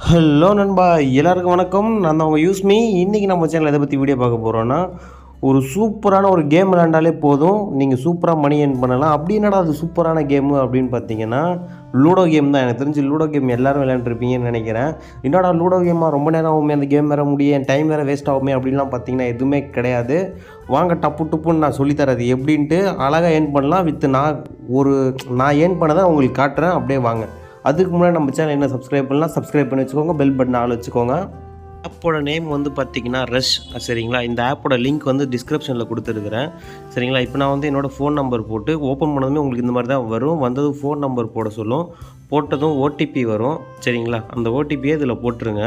Hello நண்பா, எல்லாருக்கும் வணக்கம். நான் தான் உங்கள் யூஸ்மி. இன்றைக்கி நம்ம சேனல் எதை பற்றி வீடியோ பார்க்க போகிறோன்னா, ஒரு சூப்பரான ஒரு கேம் விளையாண்டாலே போதும், நீங்கள் சூப்பராக மணி ஏர்ன் பண்ணலாம். அப்படி என்னடா அது சூப்பரான கேமு அப்படின்னு பார்த்தீங்கன்னா, லூடோ கேம் தான். எனக்கு தெரிஞ்சு லூடோ கேம் எல்லோரும் விளையாண்டுருப்பீங்கன்னு நினைக்கிறேன். என்னடா லூடோ கேமாக ரொம்ப நேரம் ஆகுமே, அந்த கேம் வேறு முடியும், என் டைம் வேறு வேஸ்ட் ஆகுமே அப்படின்லாம் பார்த்தீங்கன்னா எதுவுமே கிடையாது. வாங்க டப்பு டுப்புன்னு நான் சொல்லித்தரது எப்படின்ட்டு அழகாக ஏர்ன் பண்ணலாம். நான் ஏர்ன் பண்ணதை உங்களுக்கு காட்டுறேன், அப்படியே வாங்க. அதுக்கு முன்னாடி நம்ம சேனல் என்ன சப்ஸ்கிரைப் பண்ணலாம், சப்ஸ்கிரைப் பண்ணி வச்சுக்கோங்க, பெல் பட்டன் ஆள் வச்சுக்கோங்க. ஆப்போட நேம் வந்து பார்த்தீங்கன்னா ரஷ், சரிங்களா? இந்த ஆப்போட லிங்க் வந்து டிஸ்கிரிப்ஷனில் கொடுத்துருக்குறேன், சரிங்களா? இப்போ நான் வந்து என்னோடய ஃபோன் நம்பர் போட்டு ஓப்பன் பண்ணதுமே உங்களுக்கு இந்த மாதிரி தான் வரும். வந்ததும் ஃபோன் நம்பர் போட சொல்லும், போட்டதும் ஓடிபி வரும், சரிங்களா? அந்த ஓடிபியை இதில் போட்டுருங்க.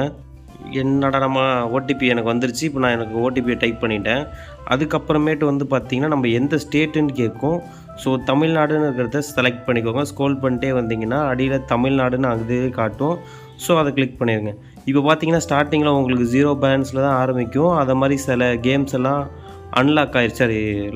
என்னடா நம்ம ஓடிபி எனக்கு வந்துருச்சு. இப்போ நான் எனக்கு ஓடிபியை டைப் பண்ணிட்டேன். அதுக்கப்புறமேட்டு வந்து பார்த்திங்கன்னா நம்ம எந்த ஸ்டேட்டுன்னு கேட்கும். ஸோ தமிழ்நாடுன்னு இருக்கிறத செலக்ட் பண்ணிக்கோங்க. ஸ்க்ரோல் பண்ணிட்டே வந்தீங்கன்னா அடியில் தமிழ்நாடுன்னு அதுவே காட்டும். ஸோ அதை கிளிக் பண்ணிடுங்க. இப்போ பார்த்தீங்கன்னா ஸ்டார்டிங்கில் உங்களுக்கு 0 பேலன்ஸில் தான் ஆரம்பிக்கும். அதை மாதிரி சில கேம்ஸ் எல்லாம்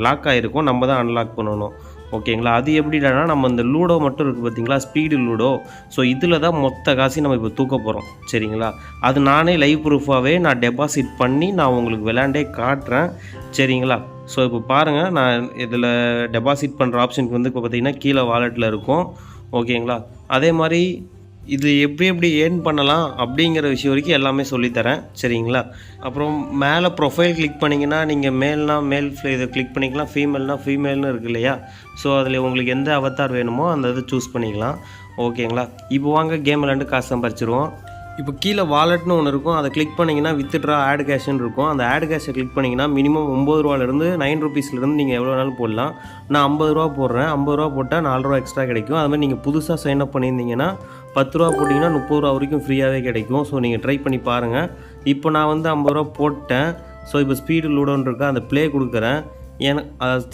லாக் ஆகிருக்கும். நம்ம தான் அன்லாக் பண்ணணும், ஓகேங்களா? அது எப்படின்னா நம்ம இந்த லூடோ மட்டும் இருக்குது பார்த்தீங்களா, ஸ்பீடு லூடோ. ஸோ இதில் தான் மொத்த காசையும் நம்ம இப்போ தூக்க போகிறோம், சரிங்களா? அது நானே லைவ் ப்ரூஃபாகவே நான் டெபாசிட் பண்ணி நான் உங்களுக்கு விளையாண்டே காட்டுறேன், சரிங்களா? ஸோ இப்போ பாருங்கள், நான் இதில் டெபாசிட் பண்ணுற ஆப்ஷனுக்கு வந்து இப்போ பார்த்தீங்கன்னா கீழே வாலெட்டில் இருக்கும், ஓகேங்களா? அதே மாதிரி இது எப்படி ஏர்ன் பண்ணலாம் அப்படிங்கிற விஷயம் வரைக்கும் எல்லாமே சொல்லித்தரேன், சரிங்களா? அப்புறம் மேலே ப்ரொஃபைல் கிளிக் பண்ணிங்கன்னா நீங்கள் மேல் இதை கிளிக் பண்ணிக்கலாம், ஃபீமேல்னு இருக்குது இல்லையா? ஸோ அதில் உங்களுக்கு எந்த அவதார் வேணுமோ அந்த இது சூஸ் பண்ணிக்கலாம், ஓகேங்களா? இப்போ வாங்க கேம் விளையாண்டு காசு சம்பாரிச்சிருவோம். இப்போ கீழே வாலெட்னு ஒன்று இருக்கும், அதை கிளிக் பண்ணிங்கன்னா வித்ட்ரா ஆட் கேஷ்னு இருக்கும். அந்த ஆட் கேஷை கிளிக் பண்ணிங்கன்னா மினிமம் 9 ரூபாலேருந்து 9 ருபீஸ்லேருந்து நீங்கள் எவ்வளோ நாளும் போடலாம். நான் 50 ரூபா போடுறேன். 50 ரூபா போட்டால் 4 ரூபா எக்ஸ்ட்ரா கிடைக்கும். அதுமாதிரி நீங்கள் புதுசாக சைன் அப் பண்ணியிருந்தீங்கன்னா 10 ரூபா போட்டிங்கன்னா 30 ரூபா வரைக்கும் ஃப்ரீயாகவே கிடைக்கும். ஸோ நீங்கள் ட்ரை பண்ணி பாருங்கள். இப்போ நான் வந்து 50 ரூபா போட்டேன். ஸோ இப்போ ஸ்பீடு லூடோன்னு இருக்கா, அந்த ப்ளே கொடுக்குறேன்.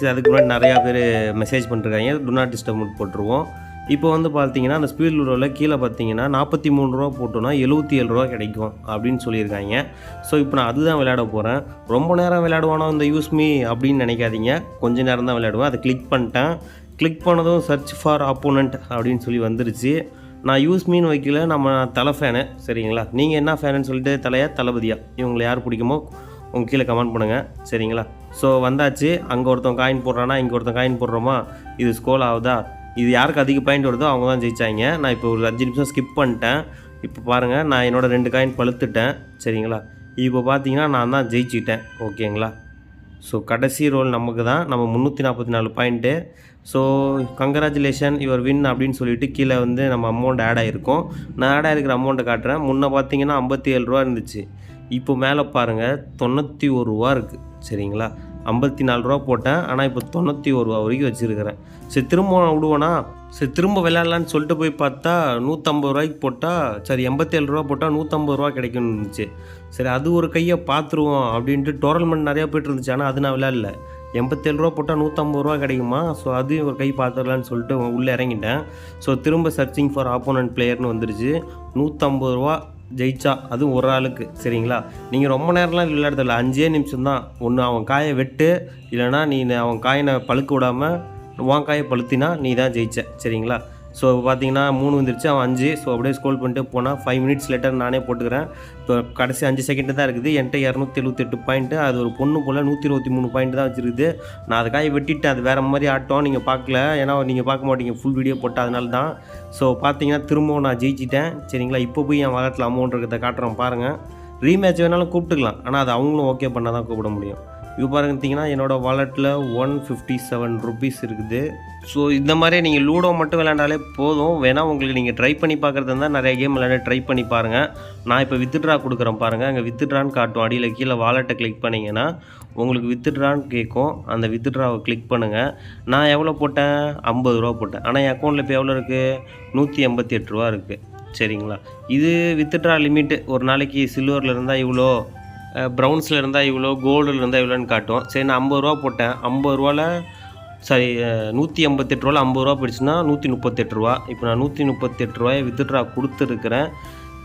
அதுக்கு முன்னாடி நிறையா பேர் மெசேஜ் பண்ணிருக்காங்க, டு நாட் டிஸ்டர்ப் போட்டுருவோம். இப்போ வந்து பார்த்தீங்கன்னா அந்த ஸ்பீட் லூடோவில் கீழே பார்த்தீங்கன்னா 43 ரூபா போட்டோன்னா 77 ரூபா கிடைக்கும் அப்படின்னு சொல்லியிருக்காங்க. ஸோ இப்போ நான் அதுதான் விளையாட போகிறேன். ரொம்ப நேரம் விளையாடுவானோ இந்த யூஸ்மி அப்படின்னு நினைக்காதீங்க, கொஞ்சம் நேரம் தான் விளையாடுவேன். அதை கிளிக் பண்ணிட்டேன். கிளிக் பண்ணதும் சர்ச் ஃபார் ஆப்போனண்ட் அப்படின்னு சொல்லி வந்துருச்சு. நான் யூஸ்மின்னு வைக்கல, நம்ம தலை ஃபேனு, சரிங்களா? நீங்கள் என்ன ஃபேனுன்னு சொல்லிட்டு தளபதியா இவங்களை யார் பிடிக்குமோ உங்கள் கீழே கமெண்ட் பண்ணுங்கள், சரிங்களா? ஸோ வந்தாச்சு. அங்கே ஒருத்தன் காயின் போடுறானா, இங்கே ஒருத்தன் காயின் போடுறோமா, இது ஸ்கோல் ஆகுதா, இது யாருக்கு அதிக பாயிண்ட் வருதோ அவங்க தான் ஜெயிச்சாங்க. நான் இப்போ ஒரு 5 நிமிஷம் ஸ்கிப் பண்ணிட்டேன். இப்போ பாருங்கள், நான் என்னோடய 2 காயின் பழுத்துட்டேன், சரிங்களா? இப்போ பார்த்தீங்கன்னா நான் தான் ஜெயிச்சிட்டேன், ஓகேங்களா? ஸோ கடைசி ரோல் நமக்கு தான். நம்ம 344 point. So congratulation your win அப்படின்னு சொல்லிட்டு கீழே வந்து நம்ம அமௌண்ட் ஆட் ஆகிருக்கும். நான் ஆட் ஆகிருக்கிற அமௌண்ட்டை காட்டுறேன். முன்னே பார்த்தீங்கன்னா 57 ரூபா இருந்துச்சு. இப்போ மேலே பாருங்கள் 91 ரூபா இருக்குது, சரிங்களா? 54 ரூபா போட்டேன், ஆனால் இப்போ 91 ரூபா வரைக்கும் வச்சுருக்கிறேன். சரி திரும்ப விடுவேனா, சரி திரும்ப விளையாடலான்னு சொல்லிட்டு போய் பார்த்தா 150 ரூபாய்க்கு போட்டால் 87 ரூபா போட்டால் 150 ரூபா கிடைக்கும்னு இருந்துச்சு. சரி அது ஒரு கையை பார்த்துருவோம் அப்படின்ட்டு டோர்னமெண்ட் நிறையா போய்ட்டு இருந்துச்சு. ஆனால் அது நான் விளையாடல. 87 ரூபா போட்டால் 150 ரூபா கிடைக்குமா, ஸோ அது ஒரு கை பார்த்துடலான்னு சொல்லிட்டு உள்ளே இறங்கிட்டேன். ஸோ திரும்ப சர்ச்சிங் ஃபார் ஆப்போனன்ட் பிளேயர்னு வந்துருச்சு. 150 ரூபா ஜெயிச்சா, அதுவும் ஒரு ஆளுக்கு, சரிங்களா? நீங்கள் ரொம்ப நேரம்லாம் விளையாடுறதில்ல, 5 நிமிஷம் தான். ஒன்று அவன் காயை வெட்டு, இல்லைனா நீ அவன் காயினை பழுக்க விடாமல் உன் காயை பழுத்தினா நீ தான் ஜெயிச்ச, சரிங்களா? ஸோ பார்த்தீங்கன்னா 3 வந்துருச்சு, அவன் 5. ஸோ அப்படியே ஸ்க்ரோல் பண்ணிட்டு போனால் 5 மினிட்ஸ் லேட்டர் நானே போட்டுக்கிறேன். இப்போ கடைசி 5 செகண்டு தான் இருக்குது. என்கிட்ட 278 பாயிண்ட்டு. அது ஒரு பொண்ணு போல் 123 பாயிண்ட் தான் வச்சுருக்குது. நான் அதை காயை வெட்டிட்டேன். அது வேறு மாதிரி ஆட்டம், நீங்கள் பார்க்கல, ஏன்னா நீங்கள் பார்க்க மாட்டீங்க ஃபுல் வீடியோ போட்டு, அதனால தான். ஸோ பார்த்தீங்கன்னா திரும்பவும் நான் ஜெயிச்சிட்டேன், சரிங்களா? இப்போ போய் என் வாலெட்டில் அமௌண்ட் இருக்கிறத காட்டுறேன் பாருங்கள். ரீமேட்ச் வேணாலும் கூப்பிட்டுக்கலாம், ஆனால் அது அவங்களும் ஓகே பண்ணால் தான் கூப்பிட முடியும். இப்போ பார்த்தீங்கன்னா என்னோடய வாலெட்டில் 157 ருபீஸ் இருக்குது. ஸோ இந்த மாதிரி நீங்கள் லூடோ மட்டும் விளையாண்டாலே போதும். வேணால் உங்களுக்கு நீங்கள் ட்ரை பண்ணி பார்க்குறது இருந்தால் நிறைய கேம் விளையாட ட்ரை பண்ணி பாருங்கள். நான் இப்போ வித்ட்ரா கொடுக்குறேன் பாருங்கள். அங்கே வித்ட்ரான்னு காட்டும், அடியில் கீழே வாலெட்டை கிளிக் பண்ணிங்கன்னா உங்களுக்கு வித்ட்ரான்னு கேட்கும். அந்த வித்ட்ராவை கிளிக் பண்ணுங்கள். நான் எவ்வளோ போட்டேன், 50 ரூபா போட்டேன். ஆனால் என் அக்கௌண்ட்டில் இப்போ எவ்வளோ இருக்குது, 188 ரூபா இருக்குது, சரிங்களா? இது வித்ட்ரா லிமிட்டு. ஒரு நாளைக்கு சில்வரில் இருந்தால் இவ்வளோ, ப்ரௌன்ஸில் இருந்தால் இவ்வளோ, கோல்டில் இருந்தால் இவ்வளோன்னு காட்டும். சரி நான் 50 ரூபா போட்டேன். 50 ரூபாவில் 188 ரூபாவில் 50 ரூபா போயிடுச்சுன்னா 138 ரூபா. இப்போ நான் 138 ரூபாயை வித்ட்ரா கொடுத்துருக்குறேன்.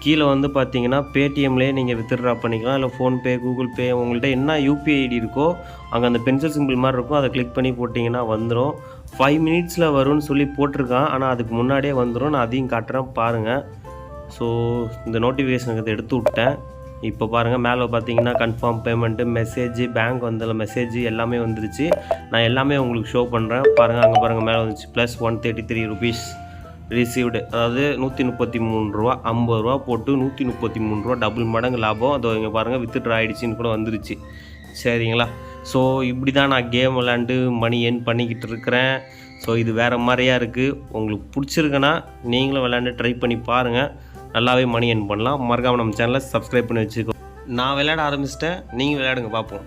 கீழே வந்து பார்த்தீங்கன்னா பேடிஎம்லேயே நீங்கள் வித்ட்ரா பண்ணிக்கலாம், இல்லை ஃபோன்பே, கூகுள் பே, உங்கள்கிட்ட என்ன யூபிஐ ஐடி இருக்கோ அங்கே அந்த பென்சில் சிம்பிள் மாதிரி இருக்கும், அதை கிளிக் பண்ணி போட்டிங்கன்னா வந்துடும். 5 மினிட்ஸில் வரும்னு சொல்லி போட்டிருக்கான், ஆனால் அதுக்கு முன்னாடியே வந்துடும். நான் அதையும் காட்டுறேன் பாருங்கள். ஸோ இந்த நோட்டிஃபிகேஷனுக்கு எடுத்து விட்டேன். இப்போ பாருங்கள் மேலே பார்த்தீங்கன்னா கன்ஃபார்ம் பேமெண்ட்டு மெசேஜ், பேங்க் வந்ததில் மெசேஜ் எல்லாமே வந்துருச்சு. நான் எல்லாமே உங்களுக்கு ஷோ பண்ணுறேன் பாருங்கள். அங்கே பாருங்கள் மேலே வந்துச்சு ப்ளஸ் 133 ருபீஸ் ரிசீவ்டு, அதாவது 133 ரூபா, 50 ரூபா போட்டு 133 ரூபா டபுள் மடங்கு லாபம். அதோ இங்கே பாருங்கள் வித்ட்ரா ஆகிடுச்சின்னு கூட வந்துருச்சு. சரிங்களா? ஸோ இப்படி தான் நான் கேம் விளாண்டு மணி ஏர்ன் பண்ணிக்கிட்டு இருக்கிறேன். ஸோ இது வேறு மாதிரியாக இருக்குது. உங்களுக்கு பிடிச்சிருக்குன்னா நீங்களும் விளாண்டு ட்ரை பண்ணி பாருங்கள். நல்லாவே மணி ஏர்ன் பண்ணலாம். மறக்காமல் நம்ம சேனலை சப்ஸ்கிரைப் பண்ணி வச்சுக்கோ. நான் விளையாட ஆரம்பிச்சிட்டேன், நீங்கள் விளையாடுங்க பார்ப்போம்.